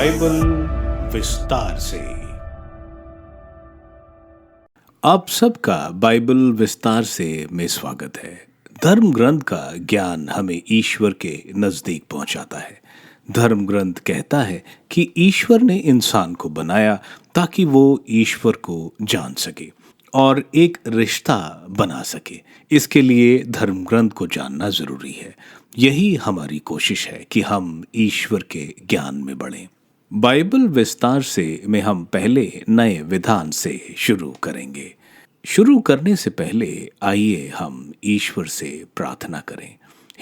Bible विस्तार से। आप सबका बाइबल विस्तार से में स्वागत है। धर्म ग्रंथ का ज्ञान हमें ईश्वर के नजदीक पहुंचाता है। धर्म ग्रंथ कहता है कि ईश्वर ने इंसान को बनाया ताकि वो ईश्वर को जान सके और एक रिश्ता बना सके। इसके लिए धर्म ग्रंथ को जानना जरूरी है। यही हमारी कोशिश है कि हम ईश्वर के ज्ञान में बढ़ें। बाइबल विस्तार से में हम पहले नए विधान से शुरू करेंगे। शुरू करने से पहले आइए हम ईश्वर से प्रार्थना करें।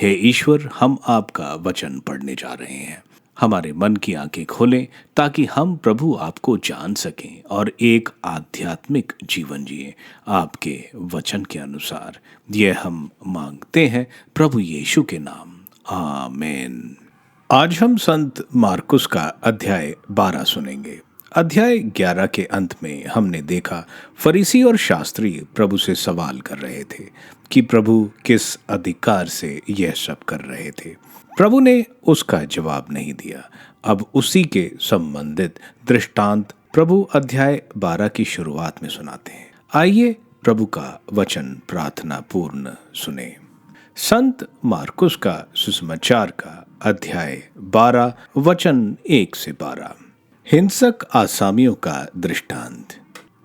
हे ईश्वर, हम आपका वचन पढ़ने जा रहे हैं। हमारे मन की आंखें खोलें ताकि हम प्रभु आपको जान सकें और एक आध्यात्मिक जीवन जिए आपके वचन के अनुसार। यह हम मांगते हैं प्रभु यीशु के नाम, आमीन। आज हम संत मार्कुस का अध्याय 12 सुनेंगे। अध्याय 11 के अंत में हमने देखा फरीसी और शास्त्री प्रभु से सवाल कर रहे थे कि प्रभु किस अधिकार से यह सब कर रहे थे। प्रभु ने उसका जवाब नहीं दिया। अब उसी के संबंधित दृष्टांत प्रभु अध्याय 12 की शुरुआत में सुनाते हैं। आइए प्रभु का वचन प्रार्थना पूर्ण सुने। संत मार्कुस का सुसमाचार का अध्याय 12 वचन 1 से 12। हिंसक आसामियों का दृष्टांत।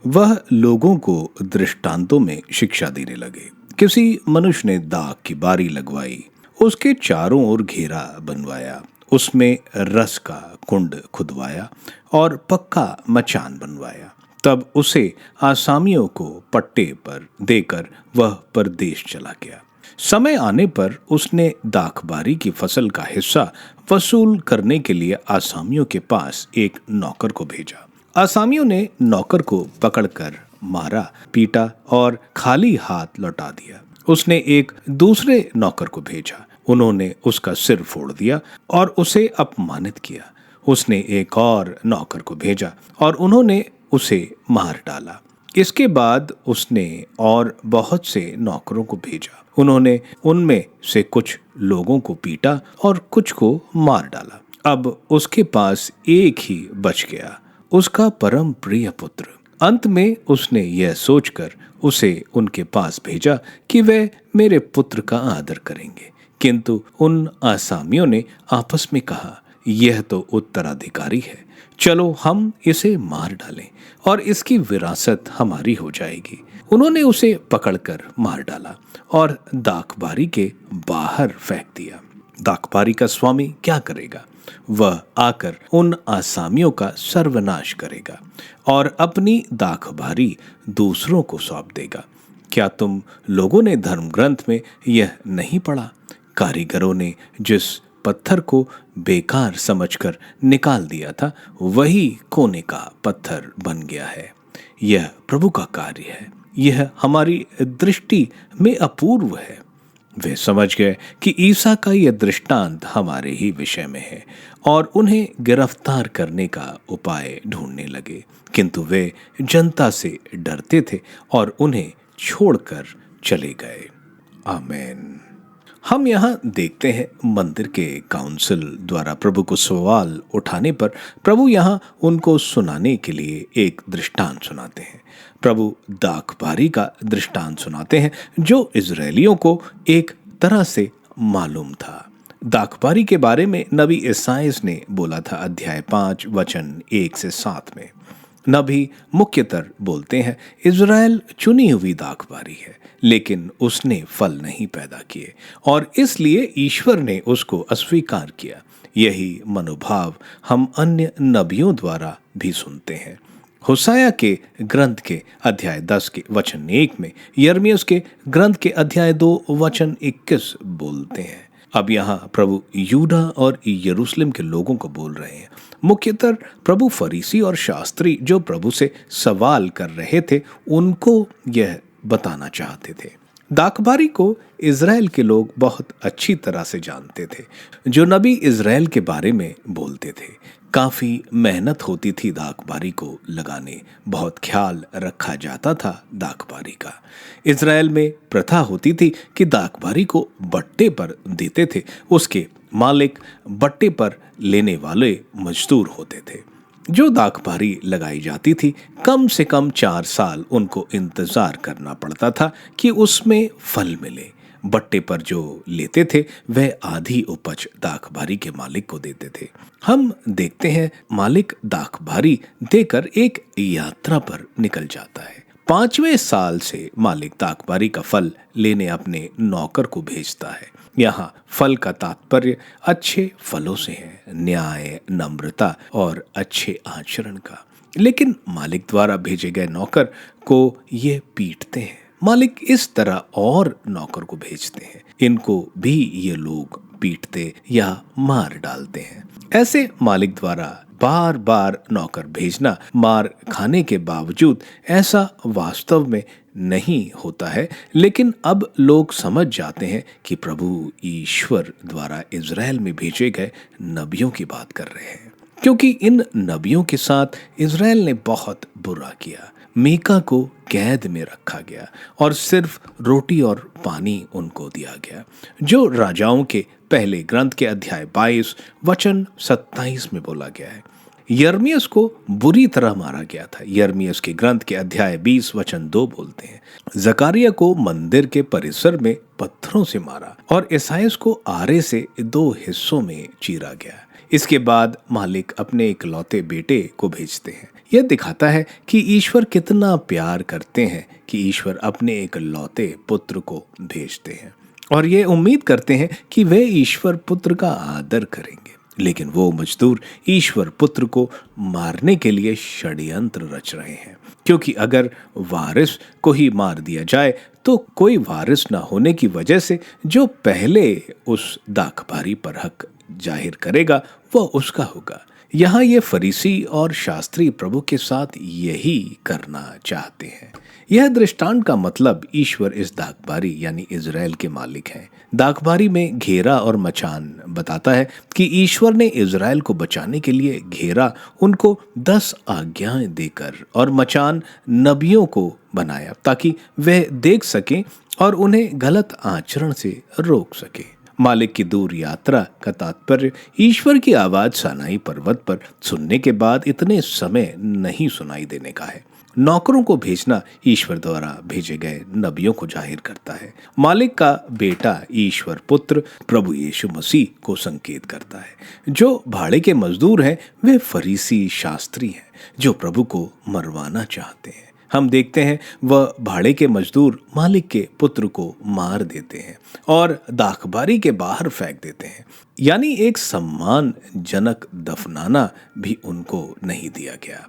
वह लोगों को दृष्टांतों में शिक्षा देने लगे। किसी मनुष्य ने दाख की बारी लगवाई, उसके चारों ओर घेरा बनवाया, उसमें रस का कुंड खुदवाया और पक्का मचान बनवाया। तब उसे आसामियों को पट्टे पर देकर वह परदेश चला गया। समय आने पर उसने दाखबारी की फसल का हिस्सा वसूल करने के लिए आसामियों के पास एक नौकर को भेजा। आसामियों ने नौकर को पकड़कर मारा, पीटा और खाली हाथ लौटा दिया। उसने एक दूसरे नौकर को भेजा। उन्होंने उसका सिर फोड़ दिया और उसे अपमानित किया। उसने एक और नौकर को भेजा और उन्होंने उसे मार डाला। इसके बाद उसने और बहुत से नौकरों को भेजा। उन्होंने उनमें से कुछ लोगों को पीटा और कुछ को मार डाला। अब उसके पास एक ही बच गया, उसका परम प्रिय पुत्र। अंत में उसने यह सोचकर उसे उनके पास भेजा कि वे मेरे पुत्र का आदर करेंगे। किंतु उन आसामियों ने आपस में कहा, यह तो उत्तराधिकारी है, चलो हम इसे मार डालें और इसकी विरासत हमारी हो जाएगी। उन्होंने उसे पकड़कर मार डाला और दाखबारी के बाहर फेंक दिया। दाखबारी का स्वामी क्या करेगा? वह आकर उन आसामियों का सर्वनाश करेगा और अपनी दाखबारी दूसरों को सौंप देगा। क्या तुम लोगों ने धर्म ग्रंथ में यह नहीं पढ़ा? कारीगरों ने जिस पत्थर को बेकार समझकर निकाल दिया था, वही कोने का पत्थर बन गया है। यह प्रभु का कार्य है। यह हमारी दृष्टि में अपूर्व है। वे समझ गए कि ईसा का यह दृष्टांत हमारे ही विषय में है और उन्हें गिरफ्तार करने का उपाय ढूंढने लगे। किंतु वे जनता से डरते थे और उन्हें छोड़कर चले गए। आमीन। हम यहाँ देखते हैं मंदिर के काउंसिल द्वारा प्रभु को सवाल उठाने पर प्रभु यहाँ उनको सुनाने के लिए एक दृष्टांत सुनाते हैं। प्रभु दाखबारी का दृष्टांत सुनाते हैं जो इजरायलियों को एक तरह से मालूम था। दाखबारी के बारे में नबी ईसायाह ने बोला था अध्याय 5 वचन 1 से 7 में। नबी मुख्यतर बोलते हैं, इज़राइल चुनी हुई दाखबारी है, लेकिन उसने फल नहीं पैदा किए और इसलिए ईश्वर ने उसको अस्वीकार किया। यही मनोभाव हम अन्य नबियों द्वारा भी सुनते हैं। होसाया के ग्रंथ के अध्याय 10 के वचन 1 में, यिर्मयाह के ग्रंथ के अध्याय 2 वचन 21 बोलते हैं। अब यहाँ प्रभु यूदा और यरूशलेम के लोगों को बोल रहे हैं। मुख्यतर प्रभु फरीसी और शास्त्री जो प्रभु से सवाल कर रहे थे, उनको यह बताना चाहते थे। दाखबारी को इज़राइल के लोग बहुत अच्छी तरह से जानते थे। जो नबी इज़राइल के बारे में बोलते थे, काफ़ी मेहनत होती थी दाखबारी को लगाने, बहुत ख्याल रखा जाता था दाखबारी का। इज़राइल में प्रथा होती थी कि दाखबारी को बट्टे पर देते थे, उसके मालिक बट्टे पर लेने वाले मजदूर होते थे। जो दाखबारी लगाई जाती थी, कम से कम 4 साल उनको इंतजार करना पड़ता था कि उसमें फल मिले। बट्टे पर जो लेते थे वह आधी उपज दाखबारी के मालिक को देते थे। हम देखते हैं मालिक दाखबारी देकर एक यात्रा पर निकल जाता है। 5वें साल से मालिक दाखबारी का फल लेने अपने नौकर को भेजता है। यहाँ फल का तात्पर्य अच्छे फलों से है, न्याय, नम्रता और अच्छे आचरण का। लेकिन मालिक द्वारा भेजे गए नौकर को ये पीटते हैं। मालिक इस तरह और नौकर को भेजते हैं, इनको भी ये लोग पीटते या मार डालते हैं। ऐसे मालिक द्वारा बार बार नौकर भेजना, मार खाने के बावजूद, ऐसा वास्तव में नहीं होता है। लेकिन अब लोग समझ जाते हैं कि प्रभु ईश्वर द्वारा इज़राइल में भेजे गए नबियों की बात कर रहे हैं, क्योंकि इन नबियों के साथ इज़राइल ने बहुत बुरा किया। मीका को कैद में रखा गया और सिर्फ रोटी और पानी उनको दिया गया, जो राजाओं के पहले ग्रंथ के अध्याय 22 वचन 27 में बोला गया है। यर्मियस को बुरी तरह मारा गया था। यर्मियस के ग्रंथ के अध्याय 20 वचन 2 बोलते हैं, जकारिया को मंदिर के परिसर में पत्थरों से मारा और ईसाइयास को आरे से 2 हिस्सों में चीरा गया। इसके बाद मालिक अपने इकलौते बेटे को भेजते हैं। यह दिखाता है कि ईश्वर कितना प्यार करते हैं कि ईश्वर अपने इकलौते पुत्र को भेजते हैं और ये उम्मीद करते हैं कि वे ईश्वर पुत्र का आदर करेंगे। लेकिन वो मजदूर ईश्वर पुत्र को मारने के लिए षड्यंत्र रच रहे हैं, क्योंकि अगर वारिस को ही मार दिया जाए तो कोई वारिस ना होने की वजह से जो पहले उस दाखबारी पर हक जाहिर करेगा वह उसका होगा। यहाँ ये फरीसी और शास्त्री प्रभु के साथ यही करना चाहते हैं। यह दृष्टांत का मतलब ईश्वर इस दाखबारी यानी इज़राइल के मालिक हैं। दाखबारी में घेरा और मचान बताता है कि ईश्वर ने इज़राइल को बचाने के लिए घेरा उनको 10 आज्ञाएं देकर और मचान नबियों को बनाया ताकि वह देख सकें और उन्हें गलत आचरण से रोक सके। मालिक की दूर यात्रा का तात्पर्य ईश्वर की आवाज सानाई पर्वत पर सुनने के बाद इतने समय नहीं सुनाई देने का है। नौकरों को भेजना ईश्वर द्वारा भेजे गए नबियों को जाहिर करता है। मालिक का बेटा ईश्वर पुत्र प्रभु यीशु मसीह को संकेत करता है। जो भाड़े के मजदूर हैं वे फरीसी शास्त्री हैं जो प्रभु को मरवाना चाहते हैं। हम देखते हैं वह भाड़े के मजदूर मालिक के पुत्र को मार देते हैं और दाखबारी के बाहर फेंक देते हैं, यानी एक सम्मानजनक दफनाना भी उनको नहीं दिया गया।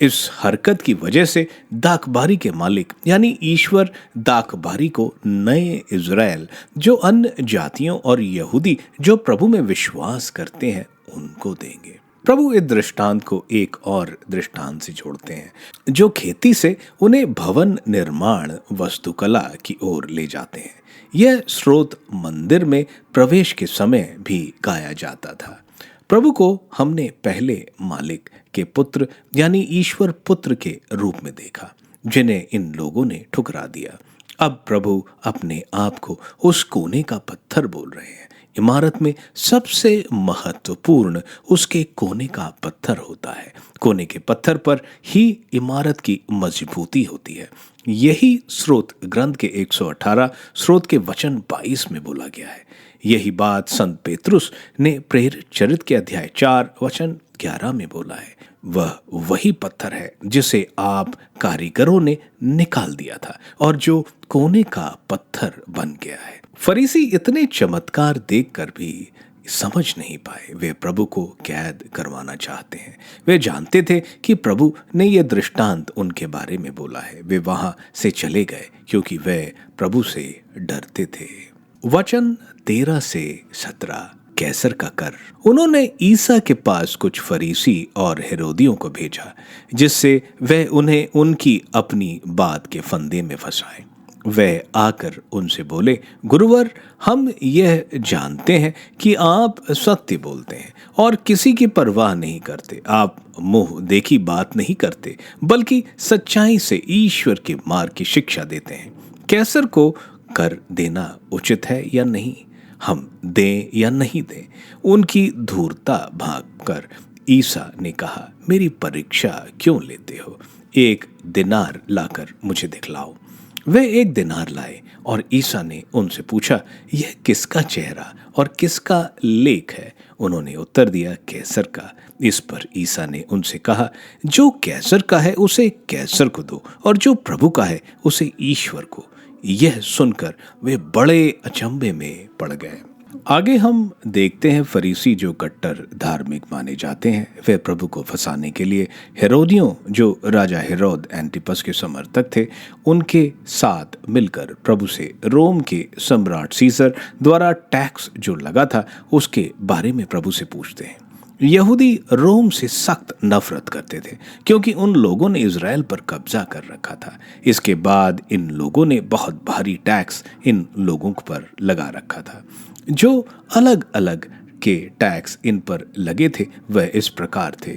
इस हरकत की वजह से दाखबारी के मालिक यानी ईश्वर दाखबारी को नए इज़राइल जो अन्य जातियों और यहूदी जो प्रभु में विश्वास करते हैं उनको देंगे। प्रभु इस दृष्टांत को एक और दृष्टांत से जोड़ते हैं जो खेती से उन्हें भवन निर्माण वस्तुकला की ओर ले जाते हैं। यह स्रोत मंदिर में प्रवेश के समय भी गाया जाता था। प्रभु को हमने पहले मालिक के पुत्र यानी ईश्वर पुत्र के रूप में देखा, जिन्हें इन लोगों ने ठुकरा दिया। अब प्रभु अपने आप को उस कोने का पत्थर बोल रहे हैं। इमारत में सबसे महत्वपूर्ण उसके कोने का पत्थर होता है। कोने के पत्थर पर ही इमारत की मजबूती होती है। यही स्रोत ग्रंथ के 118 स्रोत के वचन 22 में बोला गया है। यही बात संत पेतरुस ने प्रेरित चरित्र के अध्याय 4 वचन 11 में बोला है। वह वही पत्थर है जिसे आप कारीगरों ने निकाल दिया था और जो कोने का पत्थर बन गया है। फरीसी इतने चमत्कार देखकर भी समझ नहीं पाए। वे प्रभु को कैद करवाना चाहते हैं। वे जानते थे कि प्रभु ने यह दृष्टांत उनके बारे में बोला है। वे वहां से चले गए क्योंकि वे प्रभु से डरते थे। वचन 13 से 17 कैसर का कर। उन्होंने ईसा के पास कुछ फरीसी और हेरोदियों को भेजा जिससे वह उन्हें उनकी अपनी बात के फंदे में फंसाए। वह आकर उनसे बोले, गुरुवर, हम यह जानते हैं कि आप सत्य बोलते हैं और किसी की परवाह नहीं करते। आप मुंह देखी बात नहीं करते बल्कि सच्चाई से ईश्वर के मार्ग की शिक्षा देते हैं। कैसर को कर देना उचित है या नहीं? हम दें या नहीं दें। उनकी धूर्तता भांपकर ईसा ने कहा, मेरी परीक्षा क्यों लेते हो? एक दिनार लाकर मुझे दिखलाओ। वे एक दिनार लाए और ईसा ने उनसे पूछा, यह किसका चेहरा और किसका लेख है? उन्होंने उत्तर दिया, कैसर का। इस पर ईसा ने उनसे कहा, जो कैसर का है उसे कैसर को दो, और जो प्रभु का है उसे ईश्वर को। यह सुनकर वे बड़े अचंभे में पड़ गए। आगे हम देखते हैं फरीसी जो कट्टर धार्मिक माने जाते हैं, वे प्रभु को फंसाने के लिए हेरोदियों जो राजा हेरोद एंटिपस के समर्थक थे, उनके साथ मिलकर प्रभु से रोम के सम्राट सीसर द्वारा टैक्स जो लगा था उसके बारे में प्रभु से पूछते हैं। यहूदी रोम से सख्त नफरत करते थे क्योंकि उन लोगों ने इज़राइल पर कब्जा कर रखा था। इसके बाद इन लोगों ने बहुत भारी टैक्स इन लोगों पर लगा रखा था। जो अलग अलग के टैक्स इन पर लगे थे वह इस प्रकार थे।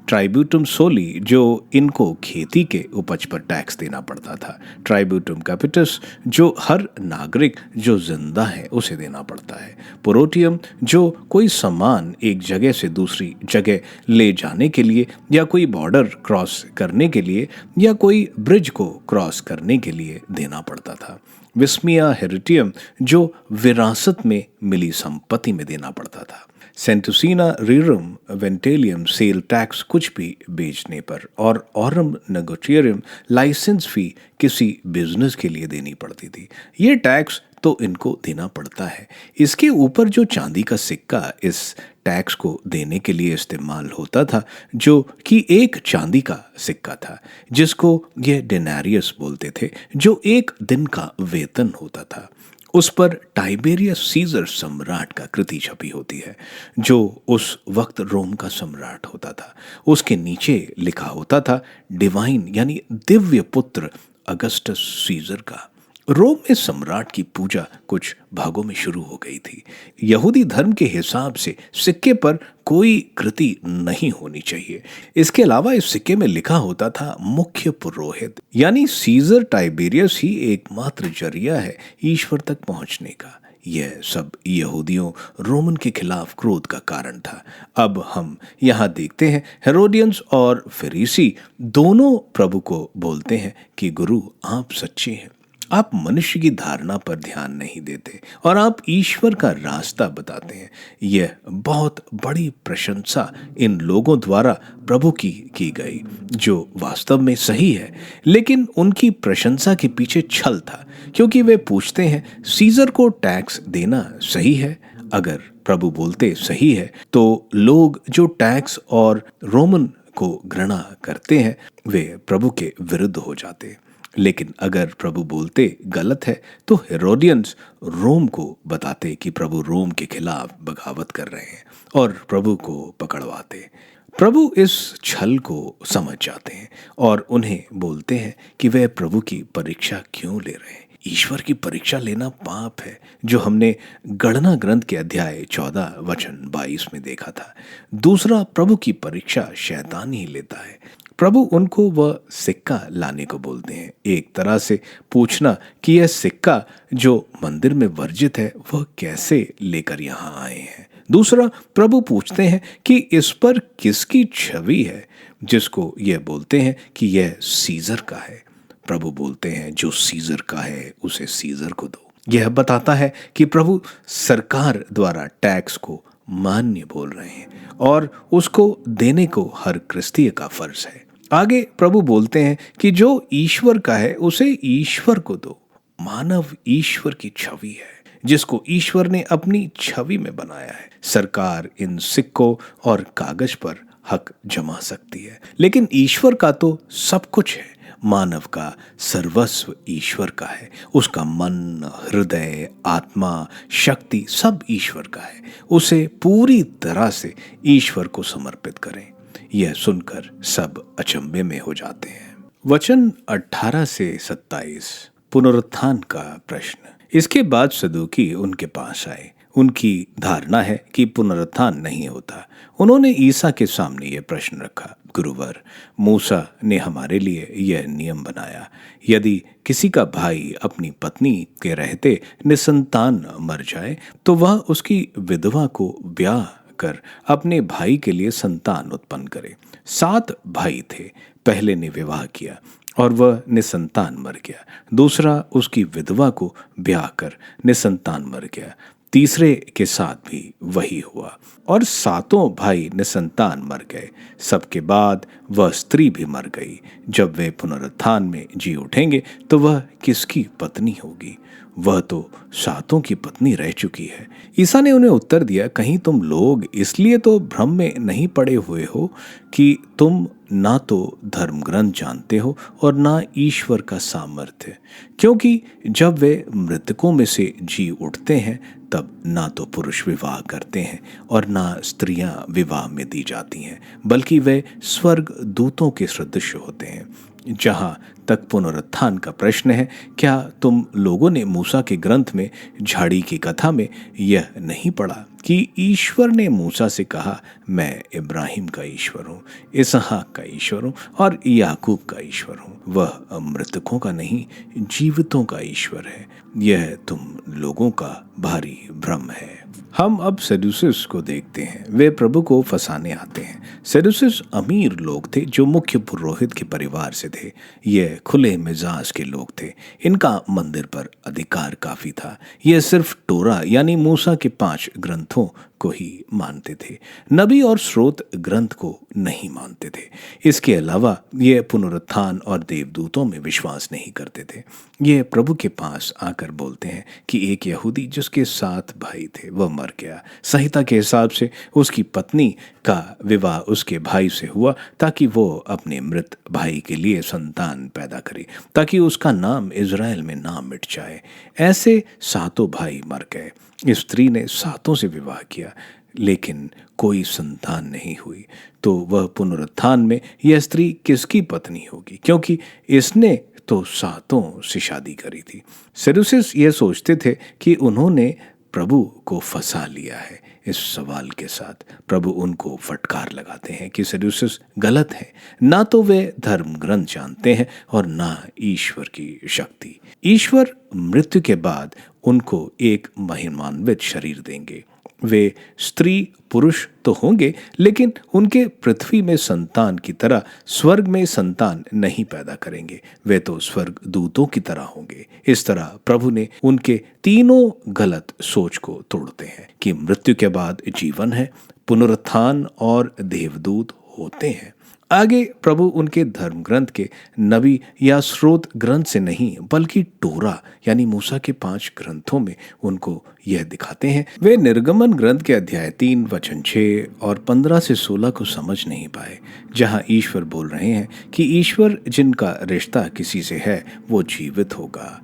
ट्राइब्यूटम सोली जो इनको खेती के उपज पर टैक्स देना पड़ता था। ट्राइब्यूटम कैपिटस जो हर नागरिक जो जिंदा है उसे देना पड़ता है। पोरोटियम जो कोई सामान एक जगह से दूसरी जगह ले जाने के लिए या कोई बॉर्डर क्रॉस करने के लिए या कोई ब्रिज को क्रॉस करने के लिए देना पड़ता था। विस्मिया हेरिटियम जो विरासत में मिली संपत्ति में देना पड़ता था। सेंटुसिना रीरम वेंटेलियम सेल टैक्स कुछ भी बेचने पर, और ऑरम नेगोटियरियम लाइसेंस फी किसी बिजनेस के लिए देनी पड़ती थी। ये टैक्स तो इनको देना पड़ता है। इसके ऊपर जो चांदी का सिक्का इस टैक्स को देने के लिए इस्तेमाल होता था, जो कि एक चांदी का सिक्का था जिसको ये डेनारियस बोलते थे, जो एक दिन का वेतन होता था। उस पर टाइबेरियस सीजर सम्राट का कृति छपी होती है, जो उस वक्त रोम का सम्राट होता था। उसके नीचे लिखा होता था डिवाइन यानी दिव्य पुत्र अगस्टस सीजर का। रोम में सम्राट की पूजा कुछ भागों में शुरू हो गई थी। यहूदी धर्म के हिसाब से सिक्के पर कोई कृति नहीं होनी चाहिए। इसके अलावा इस सिक्के में लिखा होता था मुख्य पुरोहित, यानी सीजर टाइबेरियस ही एकमात्र जरिया है ईश्वर तक पहुंचने का। यह सब यहूदियों रोमन के खिलाफ क्रोध का कारण था। अब हम यहाँ देखते हैं हेरोडियंस और फरीसी दोनों प्रभु को बोलते हैं कि गुरु आप सच्चे हैं, आप मनुष्य की धारणा पर ध्यान नहीं देते और आप ईश्वर का रास्ता बताते हैं। यह बहुत बड़ी प्रशंसा इन लोगों द्वारा प्रभु की गई, जो वास्तव में सही है, लेकिन उनकी प्रशंसा के पीछे छल था, क्योंकि वे पूछते हैं सीजर को टैक्स देना सही है। अगर प्रभु बोलते सही है तो लोग जो टैक्स और रोमन को घृणा करते हैं वे प्रभु के विरुद्ध हो जाते। लेकिन अगर प्रभु बोलते गलत है तो हेरोडियंस रोम को बताते कि प्रभु रोम के खिलाफ बगावत कर रहे हैं और प्रभु को पकड़वाते। प्रभु इस छल को समझ जाते हैं और उन्हें बोलते हैं कि वे प्रभु की परीक्षा क्यों ले रहे हैं। ईश्वर की परीक्षा लेना पाप है, जो हमने गणना ग्रंथ के अध्याय 14 वचन 22 में देखा था। दूसरा, प्रभु की परीक्षा शैतान ही लेता है। प्रभु उनको वह सिक्का लाने को बोलते हैं, एक तरह से पूछना कि यह सिक्का जो मंदिर में वर्जित है वह कैसे लेकर यहाँ आए हैं। दूसरा, प्रभु पूछते हैं कि इस पर किसकी छवि है, जिसको यह बोलते हैं कि यह सीजर का है। प्रभु बोलते हैं जो सीजर का है उसे सीजर को दो। यह बताता है कि प्रभु सरकार द्वारा टैक्स को मान्य बोल रहे हैं और उसको देने को हर क्रिस्तीय का फर्ज है। आगे प्रभु बोलते हैं कि जो ईश्वर का है उसे ईश्वर को दो। मानव ईश्वर की छवि है, जिसको ईश्वर ने अपनी छवि में बनाया है। सरकार इन सिक्कों और कागज पर हक जमा सकती है, लेकिन ईश्वर का तो सब कुछ है। मानव का सर्वस्व ईश्वर का है। उसका मन, हृदय, आत्मा, शक्ति सब ईश्वर का है। उसे पूरी तरह से ईश्वर को समर्पित करें। यह सुनकर सब अचंभे में हो जाते हैं। वचन 18 से 27, पुनरुत्थान का प्रश्न। इसके बाद सदूकी उनके पास आए। उनकी धारणा है कि पुनरुत्थान नहीं होता। उन्होंने ईसा के सामने यह प्रश्न रखा, गुरुवर, मूसा ने हमारे लिए यह नियम बनाया, यदि किसी का भाई अपनी पत्नी के रहते निसंतान मर जाए तो वह उसकी विधवा को ब्याह कर अपने भाई के लिए संतान उत्पन्न करे। 7 भाई थे। पहले ने विवाह किया और वह निसंतान मर गया। दूसरा उसकी विधवा को ब्याह कर निसंतान मर गया। तीसरे के साथ भी वही हुआ और 7 भाई निसंतान मर गए। सबके बाद वह स्त्री भी मर गई। जब वे पुनरुत्थान में जी उठेंगे तो वह किसकी पत्नी होगी? वह तो 7 की पत्नी रह चुकी है। ईसा ने उन्हें उत्तर दिया, कहीं तुम लोग इसलिए तो भ्रम में नहीं पड़े हुए हो कि तुम ना तो धर्म ग्रंथ जानते हो और ना ईश्वर का सामर्थ्य। क्योंकि जब वे मृतकों में से जी उठते हैं तब ना तो पुरुष विवाह करते हैं और ना स्त्रियां विवाह में दी जाती हैं, बल्कि वे स्वर्ग दूतों के सदृश होते हैं। जहां तक पुनरुत्थान का प्रश्न है, क्या तुम लोगों ने मूसा के ग्रंथ में झाड़ी की कथा में यह नहीं पढ़ा कि ईश्वर ने मूसा से कहा, मैं इब्राहिम का ईश्वर हूँ, इसहाक का ईश्वर हूँ और याकूब का ईश्वर हूँ। वह मृतकों का नहीं, जीवितों का ईश्वर है। यह तुम लोगों का भारी भ्रम है। हम अब सदूसिस को देखते हैं। वे प्रभु को फंसाने आते हैं। सदूसिस अमीर लोग थे जो मुख्य पुरोहित के परिवार से थे। ये खुले मिजाज के लोग थे। इनका मंदिर पर अधिकार काफी था। ये सिर्फ टोरा यानी मूसा के 5 ग्रंथों को ही मानते थे, नबी और स्रोत ग्रंथ को नहीं मानते थे। इसके अलावा ये पुनरुत्थान और देवदूतों में विश्वास नहीं करते थे। ये प्रभु के पास आकर बोलते हैं कि एक यहूदी जिसके 7 भाई थे वह मर गया। संहिता के हिसाब से उसकी पत्नी का विवाह उसके भाई से हुआ ताकि वो अपने मृत भाई के लिए संतान पैदा करे, ताकि उसका नाम इज़राइल में ना मिट जाए। ऐसे 7 भाई मर गए। स्त्री ने 7 से विवाह किया लेकिन कोई संतान नहीं हुई, तो वह पुनरुत्थान में यह स्त्री किसकी पत्नी होगी? क्योंकि इसने तो 7 से शादी करी थी। सदूसिस ये सोचते थे कि उन्होंने प्रभु को फंसा लिया है। इस सवाल के साथ प्रभु उनको फटकार लगाते हैं कि सदूसिस गलत हैं। ना तो वे धर्म ग्रंथ जानते हैं और ना ईश्वर की शक्ति। ईश्वर मृत्यु के बाद उनको एक महिमान्वित शरीर देंगे। वे स्त्री पुरुष तो होंगे लेकिन उनके पृथ्वी में संतान की तरह स्वर्ग में संतान नहीं पैदा करेंगे। वे तो स्वर्ग दूतों की तरह होंगे। इस तरह प्रभु ने उनके तीनों गलत सोच को तोड़ते हैं कि मृत्यु के बाद जीवन है, पुनरुत्थान और देवदूत होते हैं। आगे प्रभु उनके धर्म ग्रंथ के नबी या स्रोत ग्रंथ से नहीं बल्कि टोरा यानी मूसा के 5 ग्रंथों में उनको यह दिखाते हैं। वे निर्गमन ग्रंथ के अध्याय 3 वचन 6 और 15 से 16 को समझ नहीं पाए, जहां ईश्वर बोल रहे हैं कि ईश्वर जिनका रिश्ता किसी से है वो जीवित होगा।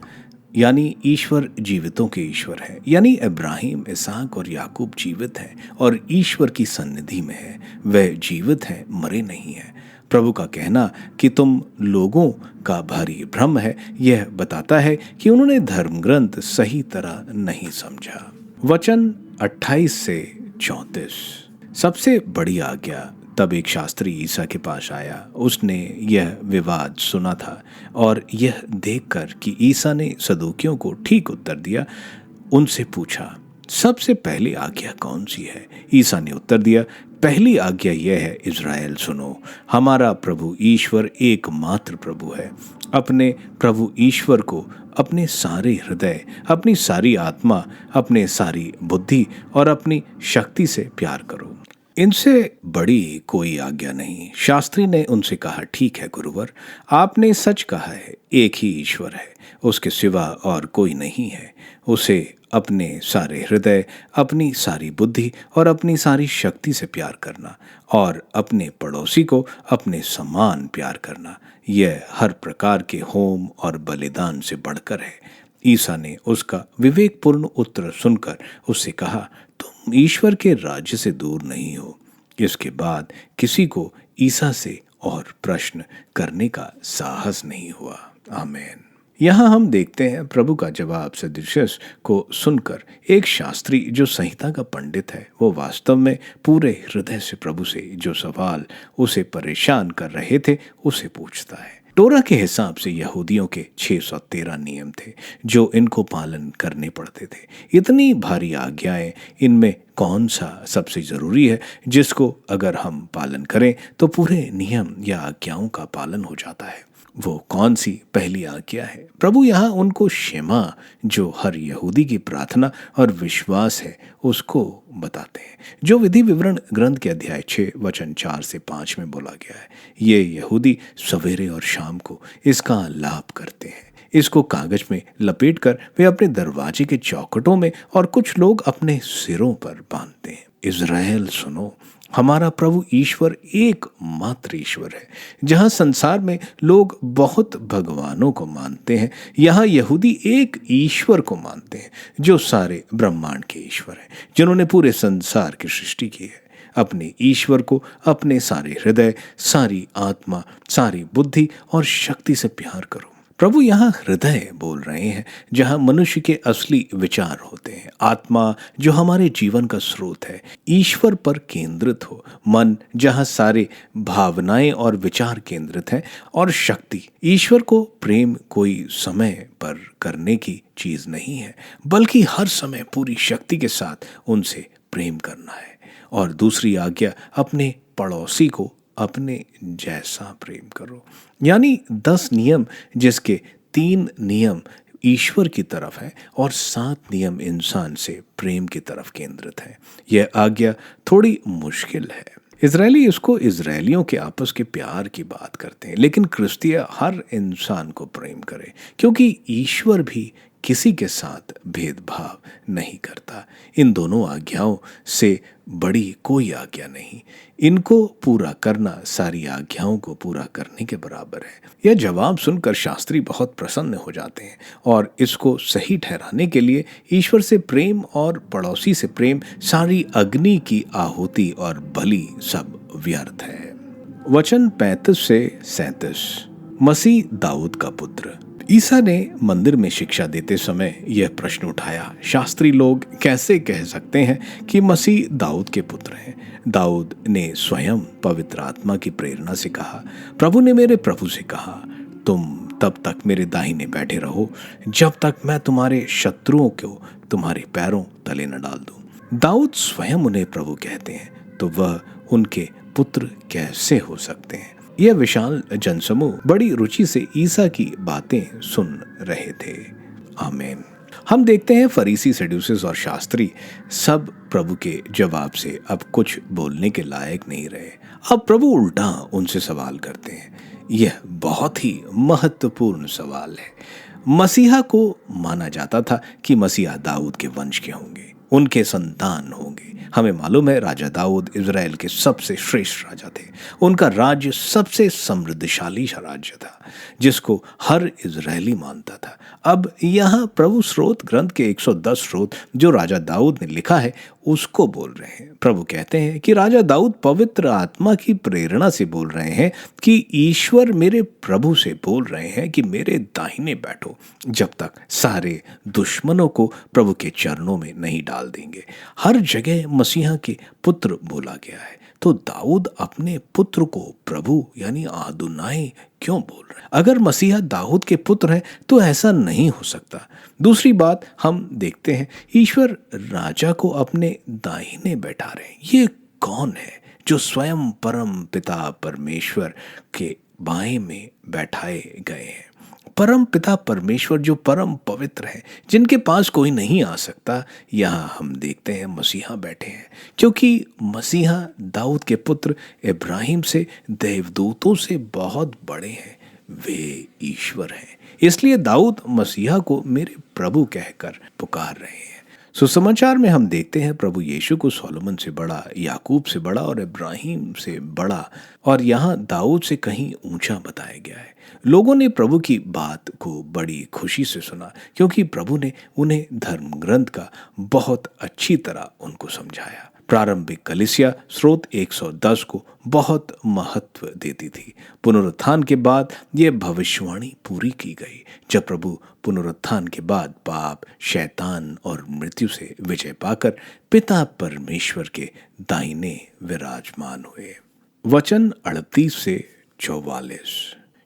यानी ईश्वर जीवितों के ईश्वर है। यानी इब्राहिम, इसहाक और याकूब जीवित हैं और ईश्वर की सन्निधि में है। वे जीवित हैं, मरे नहीं हैं। प्रभु का कहना कि तुम लोगों का भारी भ्रम है, यह बताता है कि उन्होंने धर्म ग्रंथ सही तरह नहीं समझा। वचन 28 से 34। सबसे बड़ी आज्ञा। तब एक शास्त्री ईसा के पास आया। उसने यह विवाद सुना था और यह देखकर कि ईसा ने सदूकियों को ठीक उत्तर दिया, उनसे पूछा, सबसे पहली आज्ञा कौन सी है? ईसा ने उत्तर दिया, पहली आज्ञा यह है, इज़राइल सुनो, हमारा प्रभु ईश्वर एकमात्र प्रभु है। अपने प्रभु ईश्वर को अपने सारे हृदय, अपनी सारी आत्मा, अपने सारी बुद्धि और अपनी शक्ति से प्यार करो। इनसे बड़ी कोई आज्ञा नहीं। शास्त्री ने उनसे कहा, ठीक है गुरुवर, आपने सच कहा है, एक ही ईश्वर है, उसके सिवा और कोई नहीं है। उसे अपने सारे हृदय, अपनी सारी बुद्धि और अपनी सारी शक्ति से प्यार करना और अपने पड़ोसी को अपने समान प्यार करना, यह हर प्रकार के होम और बलिदान से बढ़कर है। ईसा ने उसका विवेकपूर्ण उत्तर सुनकर उससे कहा, तुम ईश्वर के राज्य से दूर नहीं हो। इसके बाद किसी को ईसा से और प्रश्न करने का साहस नहीं हुआ। आमीन। यहाँ हम देखते हैं प्रभु का जवाब सदृशस को सुनकर एक शास्त्री जो संहिता का पंडित है, वो वास्तव में पूरे हृदय से प्रभु से जो सवाल उसे परेशान कर रहे थे उसे पूछता है। टोरा के हिसाब से यहूदियों के 613 नियम थे जो इनको पालन करने पड़ते थे। इतनी भारी आज्ञाएं, इनमें कौन सा सबसे जरूरी है जिसको अगर हम पालन करें तो पूरे नियम या आज्ञाओं का पालन हो जाता है? वो कौन सी पहली आज्ञा है? प्रभु यहाँ उनको शेमा, जो हर यहूदी की प्रार्थना और विश्वास है, उसको बताते हैं, जो विधि विवरण ग्रंथ के अध्याय 6 वचन 4 से 5 में बोला गया है। ये यहूदी सवेरे और शाम को इसका लाभ करते हैं। इसको कागज में लपेटकर वे अपने दरवाजे के चौखटों में और कुछ लोग अपने सिरों पर बांधते हैं। इज़राइल सुनो, हमारा प्रभु ईश्वर एक मात्र ईश्वर है। जहाँ संसार में लोग बहुत भगवानों को मानते हैं, यहाँ यहूदी एक ईश्वर को मानते हैं जो सारे ब्रह्मांड के ईश्वर हैं, जिन्होंने पूरे संसार की सृष्टि की है। अपने ईश्वर को अपने सारे हृदय, सारी आत्मा, सारी बुद्धि और शक्ति से प्यार करो। प्रभु यहाँ हृदय बोल रहे हैं, जहाँ मनुष्य के असली विचार होते हैं। आत्मा जो हमारे जीवन का स्रोत है, ईश्वर पर केंद्रित हो। मन जहाँ सारे भावनाएं और विचार केंद्रित हैं। और शक्ति, ईश्वर को प्रेम कोई समय पर करने की चीज नहीं है, बल्कि हर समय पूरी शक्ति के साथ उनसे प्रेम करना है। और दूसरी आज्ञा, अपने पड़ोसी को अपने जैसा प्रेम करो। यानी 10 नियम, जिसके 3 नियम ईश्वर की तरफ है और 7 नियम इंसान से प्रेम की तरफ केंद्रित है। यह आज्ञा थोड़ी मुश्किल है। इजरायली इसको इजरायलियों के आपस के प्यार की बात करते हैं, लेकिन क्रिस्तीय हर इंसान को प्रेम करे, क्योंकि ईश्वर भी किसी के साथ भेदभाव नहीं करता। इन दोनों आज्ञाओं से बड़ी कोई आज्ञा नहीं। इनको पूरा करना सारी आज्ञाओं को पूरा करने के बराबर है। यह जवाब सुनकर शास्त्री बहुत प्रसन्न हो जाते हैं और इसको सही ठहराने के लिए ईश्वर से प्रेम और पड़ोसी से प्रेम, सारी अग्नि की आहुति और बलि सब व्यर्थ है। वचन 35 से 37। मसीह दाऊद का पुत्र। ईसा ने मंदिर में शिक्षा देते समय यह प्रश्न उठाया, शास्त्री लोग कैसे कह सकते हैं कि मसीह दाऊद के पुत्र हैं? दाऊद ने स्वयं पवित्र आत्मा की प्रेरणा से कहा, प्रभु ने मेरे प्रभु से कहा, तुम तब तक मेरे दाहिने बैठे रहो जब तक मैं तुम्हारे शत्रुओं को तुम्हारे पैरों तले न डाल दूं। दाऊद स्वयं उन्हें प्रभु कहते हैं, तो वह उनके पुत्र कैसे हो सकते हैं? यह विशाल जनसमूह बड़ी रुचि से ईसा की बातें सुन रहे थे। आमीन। हम देखते हैं फरीसी, सदूसी और शास्त्री सब प्रभु के जवाब से अब कुछ बोलने के लायक नहीं रहे। अब प्रभु उल्टा उनसे सवाल करते हैं। यह बहुत ही महत्वपूर्ण सवाल है। मसीहा को माना जाता था कि मसीहा दाऊद के वंश के होंगे, उनके संतान होंगे। हमें मालूम है राजा दाऊद इज़राइल के सबसे श्रेष्ठ राजा थे। उनका राज्य सबसे समृद्धशाली राज्य था, जिसको हर इज़राइली मानता था। अब यहाँ प्रभु स्रोत ग्रंथ के 110 स्रोत जो राजा दाऊद ने लिखा है उसको बोल रहे हैं। प्रभु कहते हैं कि राजा दाऊद पवित्र आत्मा की प्रेरणा से बोल रहे हैं कि ईश्वर मेरे प्रभु से बोल रहे हैं कि मेरे दाहिने बैठो जब तक सारे दुश्मनों को प्रभु के चरणों में नहीं डाल देंगे। हर जगह मसीहा के पुत्र बोला गया है, तो दाऊद अपने पुत्र को प्रभु यानी आदुनाई क्यों बोल रहे हैं? अगर मसीहा दाऊद के पुत्र हैं तो ऐसा नहीं हो सकता। दूसरी बात हम देखते हैं, ईश्वर राजा को अपने दाहिने बैठा रहे हैं। ये कौन है जो स्वयं परम पिता परमेश्वर के बाएं में बैठाए गए हैं? परम पिता परमेश्वर जो परम पवित्र है, जिनके पास कोई नहीं आ सकता, यहाँ हम देखते हैं मसीहा बैठे हैं, क्योंकि मसीहा दाऊद के पुत्र इब्राहिम से, देवदूतों से बहुत बड़े हैं। वे ईश्वर हैं, इसलिए दाऊद मसीहा को मेरे प्रभु कहकर पुकार रहे हैं। सुसमाचार में हम देखते हैं प्रभु यीशु को सोलोमन से बड़ा, याकूब से बड़ा और इब्राहिम से बड़ा और यहाँ दाऊद से कहीं ऊंचा बताया गया है। लोगों ने प्रभु की बात को बड़ी खुशी से सुना, क्योंकि प्रभु ने उन्हें धर्म ग्रंथ का बहुत अच्छी तरह उनको समझाया। प्रारंभिक कलीसिया स्रोत 110 को बहुत महत्व देती थी। पुनरुत्थान के बाद यह भविष्यवाणी पूरी की गई, जब प्रभु पुनरुत्थान के बाद पाप, शैतान और मृत्यु से विजय पाकर पिता परमेश्वर के दाहिने विराजमान हुए। वचन 38 से 44।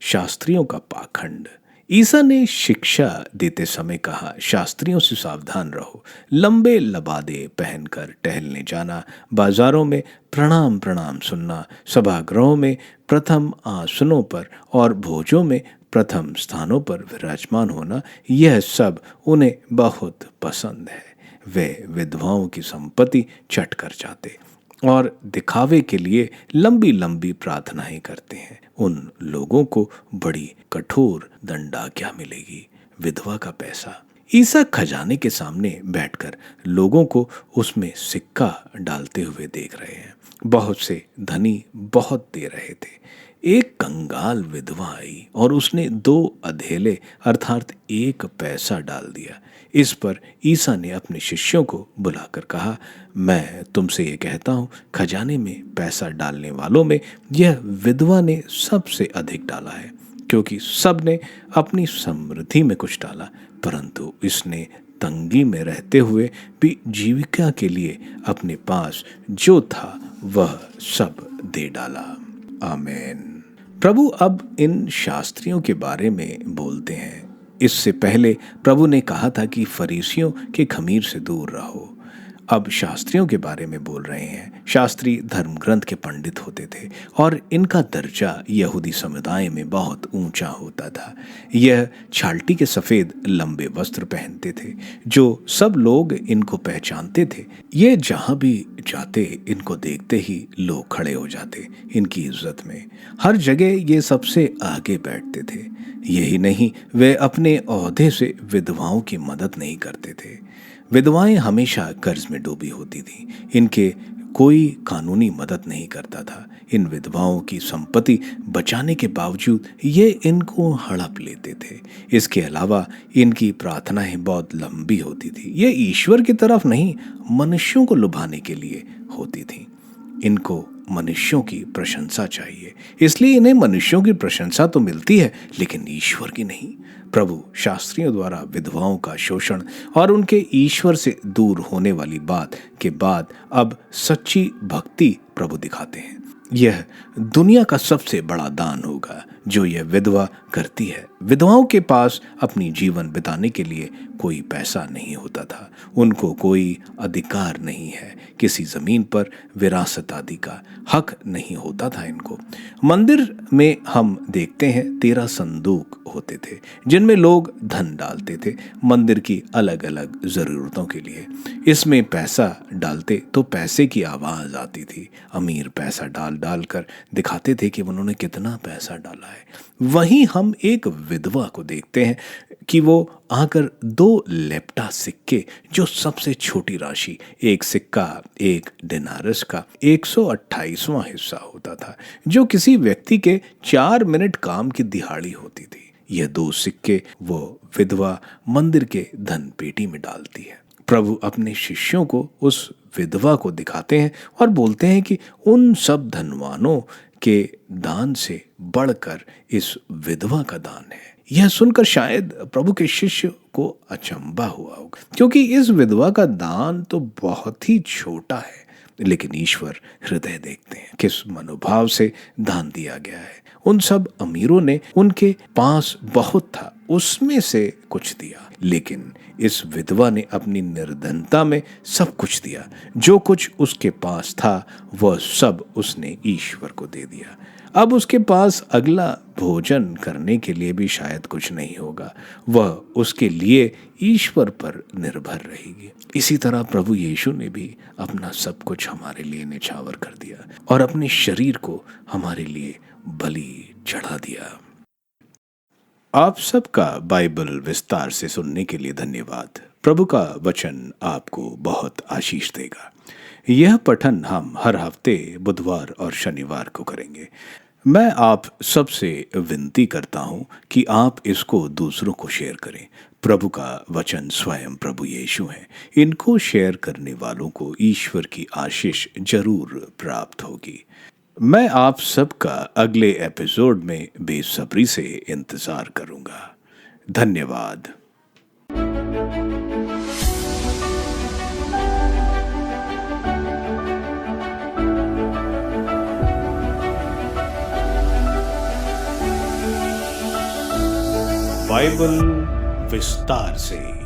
शास्त्रियों का पाखंड। ईसा ने शिक्षा देते समय कहा, शास्त्रियों से सावधान रहो। लंबे लबादे पहनकर टहलने जाना, बाजारों में प्रणाम प्रणाम सुनना, सभागृहों में प्रथम आसनों पर और भोजों में प्रथम स्थानों पर विराजमान होना, यह सब उन्हें बहुत पसंद है। वे विधवाओं की संपत्ति चट कर जाते और दिखावे के लिए लंबी लंबी प्रार्थनाएं करते हैं। उन लोगों को बड़ी कठोर दंडाज्ञा मिलेगी। विधवा का पैसा। ईसा खजाने के सामने बैठकर लोगों को उसमें सिक्का डालते हुए देख रहे हैं। बहुत से धनी बहुत दे रहे थे। एक कंगाल विधवा आई और उसने 2 अधेले अर्थात 1 पैसा डाल दिया। इस पर ईसा ने अपने शिष्यों को बुलाकर कहा, मैं तुमसे ये कहता हूँ, खजाने में पैसा डालने वालों में यह विधवा ने सबसे अधिक डाला है, क्योंकि सब ने अपनी समृद्धि में कुछ डाला, परंतु इसने तंगी में रहते हुए भी जीविका के लिए अपने पास जो था वह सब दे डाला। आमीन। प्रभु अब इन शास्त्रियों के बारे में बोलते हैं। इससे पहले प्रभु ने कहा था कि फरीसियों के खमीर से दूर रहो। अब शास्त्रियों के बारे में बोल रहे हैं। शास्त्री धर्म ग्रंथ के पंडित होते थे और इनका दर्जा यहूदी समुदाय में बहुत ऊंचा होता था। यह छाल्टी के सफेद लंबे वस्त्र पहनते थे, जो सब लोग इनको पहचानते थे। ये जहां भी जाते इनको देखते ही लोग खड़े हो जाते इनकी इज्जत में। हर जगह ये सबसे आगे बैठते थे। यही नहीं, वे अपने ओहदे से विधवाओं की मदद नहीं करते थे। विधवाएं हमेशा कर्ज में डूबी होती थीं। इनके कोई कानूनी मदद नहीं करता था। इन विधवाओं की संपत्ति बचाने के बावजूद ये इनको हड़प लेते थे। इसके अलावा इनकी प्रार्थनाएं बहुत लंबी होती थी। ये ईश्वर की तरफ नहीं, मनुष्यों को लुभाने के लिए होती थी। इनको मनुष्यों की प्रशंसा चाहिए, इसलिए इन्हें मनुष्यों की प्रशंसा तो मिलती है, लेकिन ईश्वर की नहीं। प्रभु शास्त्रियों द्वारा विधवाओं का शोषण और उनके ईश्वर से दूर होने वाली बात के बाद अब सच्ची भक्ति प्रभु दिखाते हैं। यह दुनिया का सबसे बड़ा दान होगा जो यह विधवा करती है। विधवाओं के पास अपनी जीवन बिताने के लिए कोई पैसा नहीं होता था। उनको कोई अधिकार नहीं है। किसी जमीन पर विरासत आदि का हक नहीं होता था इनको। मंदिर में हम देखते हैं 13 संदूक होते थे जिनमें लोग धन डालते थे मंदिर की अलग अलग जरूरतों के लिए। इसमें पैसा डालते तो पैसे की आवाज आती थी। अमीर पैसा डाल कर दिखाते थे कि उन्होंने कितना पैसा डाला है। वहीं हम एक विधवा को देखते हैं कि वो आकर 2 लेप्टा सिक्के, जो सबसे छोटी राशि, एक सिक्का 1 दिनारस का 128वां हिस्सा होता था, जो किसी व्यक्ति के 4 मिनट काम की दिहाड़ी होती थी। यह 2 सिक्के वो विधवा मंदिर के धन पेटी में डालती है। प्रभु अपने शिष्यों को उस विधवा को दिखाते हैं और बोलते हैं कि उन सब धनवानों के दान से बढ़कर इस विधवा का दान है। यह सुनकर शायद प्रभु के शिष्य को अचंभा हुआ होगा, क्योंकि इस विधवा का दान तो बहुत ही छोटा है, लेकिन ईश्वर हृदय देखते हैं, किस मनोभाव से दान दिया गया है। उन सब अमीरों ने उनके पास बहुत था, उसमें से कुछ दिया, लेकिन इस विधवा ने अपनी निर्धनता में सब कुछ दिया। जो कुछ उसके पास था वह सब उसने ईश्वर को दे दिया। अब उसके पास अगला भोजन करने के लिए भी शायद कुछ नहीं होगा। वह उसके लिए ईश्वर पर निर्भर रहेगी। इसी तरह प्रभु यीशु ने भी अपना सब कुछ हमारे लिए न्यौछावर कर दिया और अपने शरीर को हमारे लिए बलि चढ़ा दिया। आप सबका बाइबल विस्तार से सुनने के लिए धन्यवाद। प्रभु का वचन आपको बहुत आशीष देगा। यह पठन हम हर हफ्ते बुधवार और शनिवार को करेंगे। मैं आप सबसे विनती करता हूं कि आप इसको दूसरों को शेयर करें। प्रभु का वचन स्वयं प्रभु यीशु है। इनको शेयर करने वालों को ईश्वर की आशीष जरूर प्राप्त होगी। मैं आप सबका अगले एपिसोड में बेसब्री से इंतजार करूंगा। धन्यवाद। बाइबल विस्तार से।